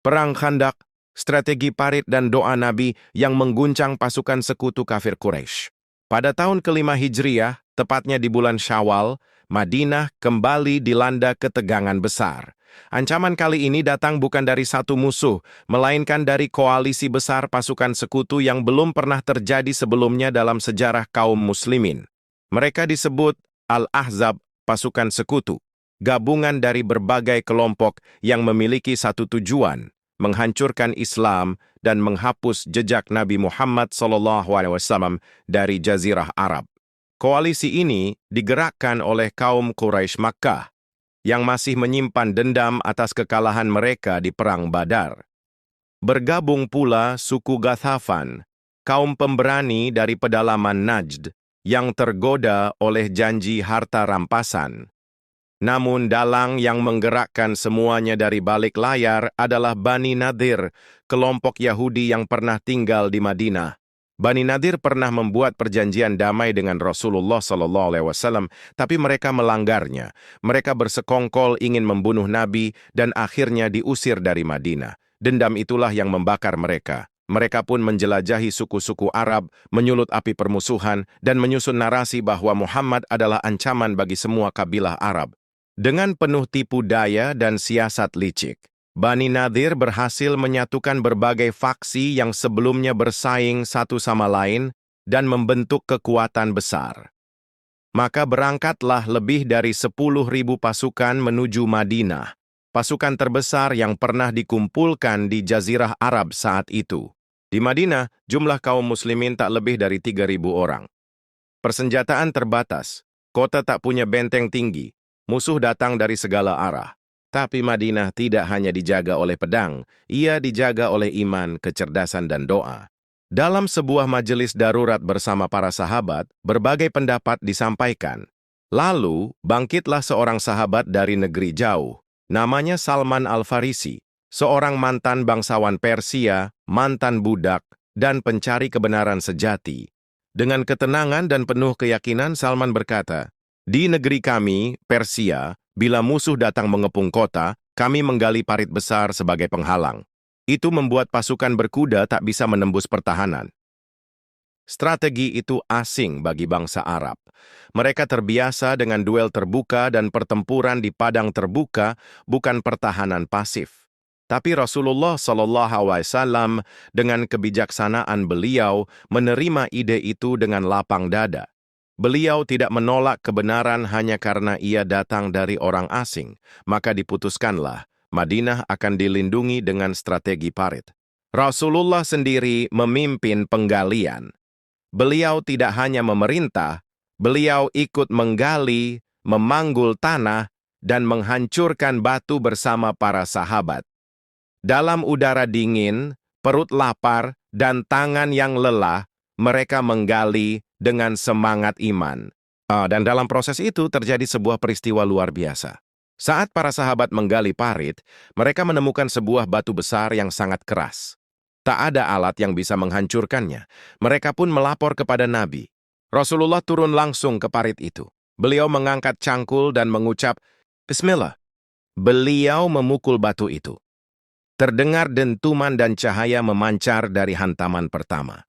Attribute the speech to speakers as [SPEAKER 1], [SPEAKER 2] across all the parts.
[SPEAKER 1] Perang Khandak, strategi parit dan doa Nabi yang mengguncang pasukan sekutu kafir Quraisy. Pada tahun kelima Hijriah, tepatnya di bulan Syawal, Madinah kembali dilanda ketegangan besar. Ancaman kali ini datang bukan dari satu musuh, melainkan dari koalisi besar pasukan sekutu yang belum pernah terjadi sebelumnya dalam sejarah kaum muslimin. Mereka disebut Al-Ahzab, pasukan sekutu, gabungan dari berbagai kelompok yang memiliki satu tujuan, menghancurkan Islam dan menghapus jejak Nabi Muhammad SAW dari Jazirah Arab. Koalisi ini digerakkan oleh kaum Quraisy Makkah yang masih menyimpan dendam atas kekalahan mereka di Perang Badar. Bergabung pula suku Ghathafan, kaum pemberani dari pedalaman Najd yang tergoda oleh janji harta rampasan. Namun dalang yang menggerakkan semuanya dari balik layar adalah Bani Nadir, kelompok Yahudi yang pernah tinggal di Madinah. Bani Nadir pernah membuat perjanjian damai dengan Rasulullah SAW, tapi mereka melanggarnya. Mereka bersekongkol ingin membunuh Nabi dan akhirnya diusir dari Madinah. Dendam itulah yang membakar mereka. Mereka pun menjelajahi suku-suku Arab, menyulut api permusuhan, dan menyusun narasi bahwa Muhammad adalah ancaman bagi semua kabilah Arab. Dengan penuh tipu daya dan siasat licik, Bani Nadir berhasil menyatukan berbagai faksi yang sebelumnya bersaing satu sama lain dan membentuk kekuatan besar. Maka berangkatlah lebih dari 10.000 pasukan menuju Madinah, pasukan terbesar yang pernah dikumpulkan di Jazirah Arab saat itu. Di Madinah, jumlah kaum muslimin tak lebih dari 3.000 orang. Persenjataan terbatas, kota tak punya benteng tinggi, musuh datang dari segala arah. Tapi Madinah tidak hanya dijaga oleh pedang, ia dijaga oleh iman, kecerdasan, dan doa. Dalam sebuah majelis darurat bersama para sahabat, berbagai pendapat disampaikan. Lalu, bangkitlah seorang sahabat dari negeri jauh. Namanya Salman Al-Farisi, seorang mantan bangsawan Persia, mantan budak, dan pencari kebenaran sejati. Dengan ketenangan dan penuh keyakinan, Salman berkata, "Di negeri kami, Persia, bila musuh datang mengepung kota, kami menggali parit besar sebagai penghalang. Itu membuat pasukan berkuda tak bisa menembus pertahanan." Strategi itu asing bagi bangsa Arab. Mereka terbiasa dengan duel terbuka dan pertempuran di padang terbuka, bukan pertahanan pasif. Tapi Rasulullah SAW dengan kebijaksanaan beliau menerima ide itu dengan lapang dada. Beliau tidak menolak kebenaran hanya karena ia datang dari orang asing, maka diputuskanlah Madinah akan dilindungi dengan strategi parit. Rasulullah sendiri memimpin penggalian. Beliau tidak hanya memerintah, beliau ikut menggali, memanggul tanah, dan menghancurkan batu bersama para sahabat. Dalam udara dingin, perut lapar, dan tangan yang lelah, mereka menggali dengan semangat iman. Dan dalam proses itu terjadi sebuah peristiwa luar biasa. Saat para sahabat menggali parit, mereka menemukan sebuah batu besar yang sangat keras. Tak ada alat yang bisa menghancurkannya. Mereka pun melapor kepada Nabi. Rasulullah turun langsung ke parit itu. Beliau mengangkat cangkul dan mengucap, "Bismillah." Beliau memukul batu itu. Terdengar dentuman dan cahaya memancar dari hantaman pertama.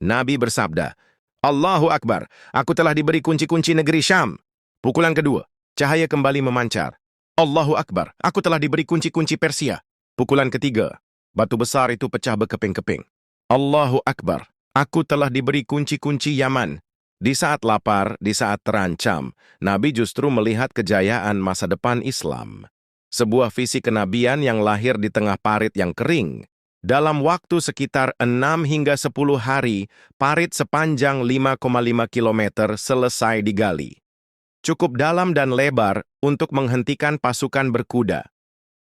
[SPEAKER 1] Nabi bersabda, "Allahu Akbar, aku telah diberi kunci-kunci negeri Syam." Pukulan kedua, cahaya kembali memancar. "Allahu Akbar, aku telah diberi kunci-kunci Persia." Pukulan ketiga, batu besar itu pecah berkeping-keping. "Allahu Akbar, aku telah diberi kunci-kunci Yaman." Di saat lapar, di saat terancam, Nabi justru melihat kejayaan masa depan Islam. Sebuah visi kenabian yang lahir di tengah parit yang kering. Dalam waktu sekitar 6 hingga 10 hari, parit sepanjang 5,5 kilometer selesai digali. Cukup dalam dan lebar untuk menghentikan pasukan berkuda.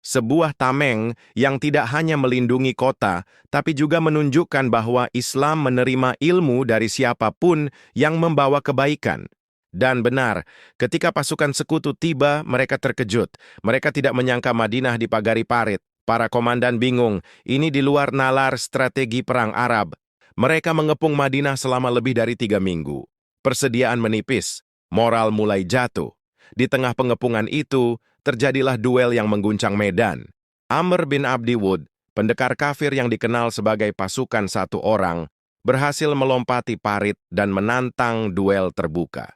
[SPEAKER 1] Sebuah tameng yang tidak hanya melindungi kota, tapi juga menunjukkan bahwa Islam menerima ilmu dari siapapun yang membawa kebaikan. Dan benar, ketika pasukan sekutu tiba, mereka terkejut. Mereka tidak menyangka Madinah dipagari parit. Para komandan bingung, ini di luar nalar strategi perang Arab. Mereka mengepung Madinah selama lebih dari 3 minggu. Persediaan menipis, moral mulai jatuh. Di tengah pengepungan itu, terjadilah duel yang mengguncang medan. Amr bin Abdi Wud, pendekar kafir yang dikenal sebagai pasukan satu orang, berhasil melompati parit dan menantang duel terbuka.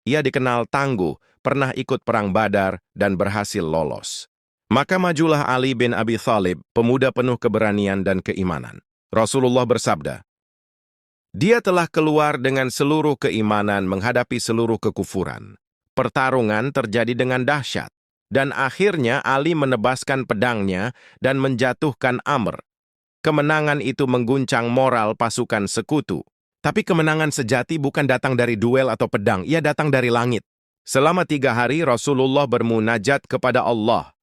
[SPEAKER 1] Ia dikenal tangguh, pernah ikut perang Badar, dan berhasil lolos. Maka majulah Ali bin Abi Thalib, pemuda penuh keberanian dan keimanan. Rasulullah bersabda, "Dia telah keluar dengan seluruh keimanan menghadapi seluruh kekufuran. Pertarungan terjadi dengan dahsyat, dan akhirnya Ali menebaskan pedangnya dan menjatuhkan Amr. Kemenangan itu mengguncang moral pasukan sekutu. Tapi kemenangan sejati bukan datang dari duel atau pedang, ia datang dari langit. Selama 3 hari Rasulullah bermunajat kepada Allah.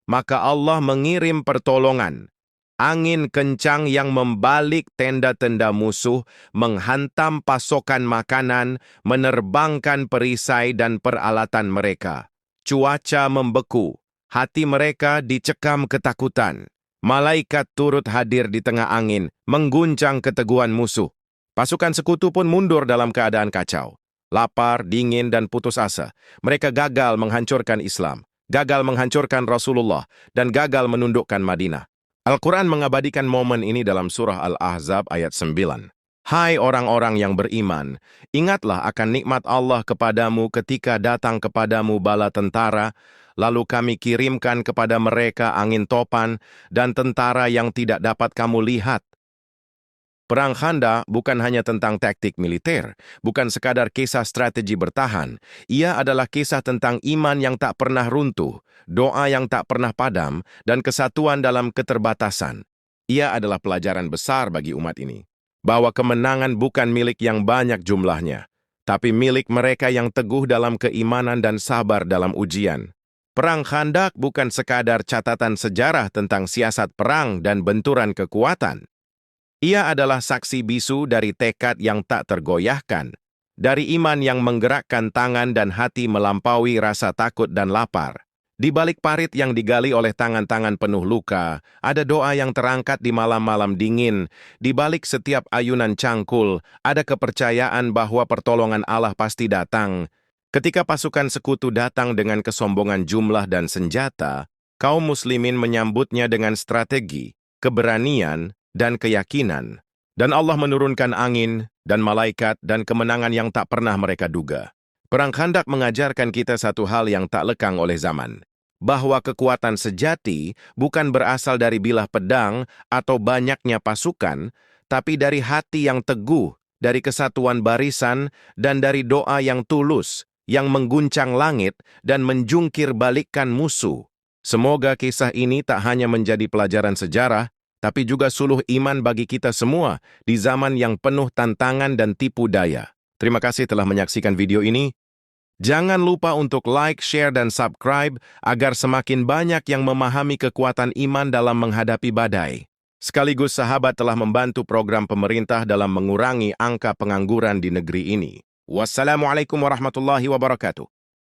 [SPEAKER 1] Maka Allah mengirim pertolongan. Angin kencang yang membalik tenda-tenda musuh, menghantam pasokan makanan, menerbangkan perisai dan peralatan mereka. Cuaca membeku, hati mereka dicekam ketakutan. Malaikat turut hadir di tengah angin, mengguncang keteguhan musuh. Pasukan sekutu pun mundur dalam keadaan kacau. Lapar, dingin, dan putus asa. Mereka gagal menghancurkan Islam, gagal menghancurkan Rasulullah, dan gagal menundukkan Madinah. Al-Quran mengabadikan momen ini dalam surah Al-Ahzab ayat 9. Hai orang-orang yang beriman, ingatlah akan nikmat Allah kepadamu ketika datang kepadamu bala tentara, lalu kami kirimkan kepada mereka angin topan dan tentara yang tidak dapat kamu lihat. Perang Khandaq bukan hanya tentang taktik militer, bukan sekadar kisah strategi bertahan. Ia adalah kisah tentang iman yang tak pernah runtuh, doa yang tak pernah padam, dan kesatuan dalam keterbatasan. Ia adalah pelajaran besar bagi umat ini, bahwa kemenangan bukan milik yang banyak jumlahnya, tapi milik mereka yang teguh dalam keimanan dan sabar dalam ujian. Perang Khandaq bukan sekadar catatan sejarah tentang siasat perang dan benturan kekuatan. Ia adalah saksi bisu dari tekad yang tak tergoyahkan, dari iman yang menggerakkan tangan dan hati melampaui rasa takut dan lapar. Di balik parit yang digali oleh tangan-tangan penuh luka, ada doa yang terangkat di malam-malam dingin. Di balik setiap ayunan cangkul, ada kepercayaan bahwa pertolongan Allah pasti datang. Ketika pasukan sekutu datang dengan kesombongan jumlah dan senjata, kaum muslimin menyambutnya dengan strategi, keberanian, dan keyakinan, dan Allah menurunkan angin dan malaikat dan kemenangan yang tak pernah mereka duga. Perang Khandaq mengajarkan kita satu hal yang tak lekang oleh zaman, bahwa kekuatan sejati bukan berasal dari bilah pedang atau banyaknya pasukan, tapi dari hati yang teguh, dari kesatuan barisan, dan dari doa yang tulus, yang mengguncang langit dan menjungkir balikkan musuh. Semoga kisah ini tak hanya menjadi pelajaran sejarah, tapi juga suluh iman bagi kita semua di zaman yang penuh tantangan dan tipu daya. Terima kasih telah menyaksikan video ini. Jangan lupa untuk like, share, dan subscribe agar semakin banyak yang memahami kekuatan iman dalam menghadapi badai. Sekaligus sahabat telah membantu program pemerintah dalam mengurangi angka pengangguran di negeri ini. Wassalamualaikum warahmatullahi wabarakatuh.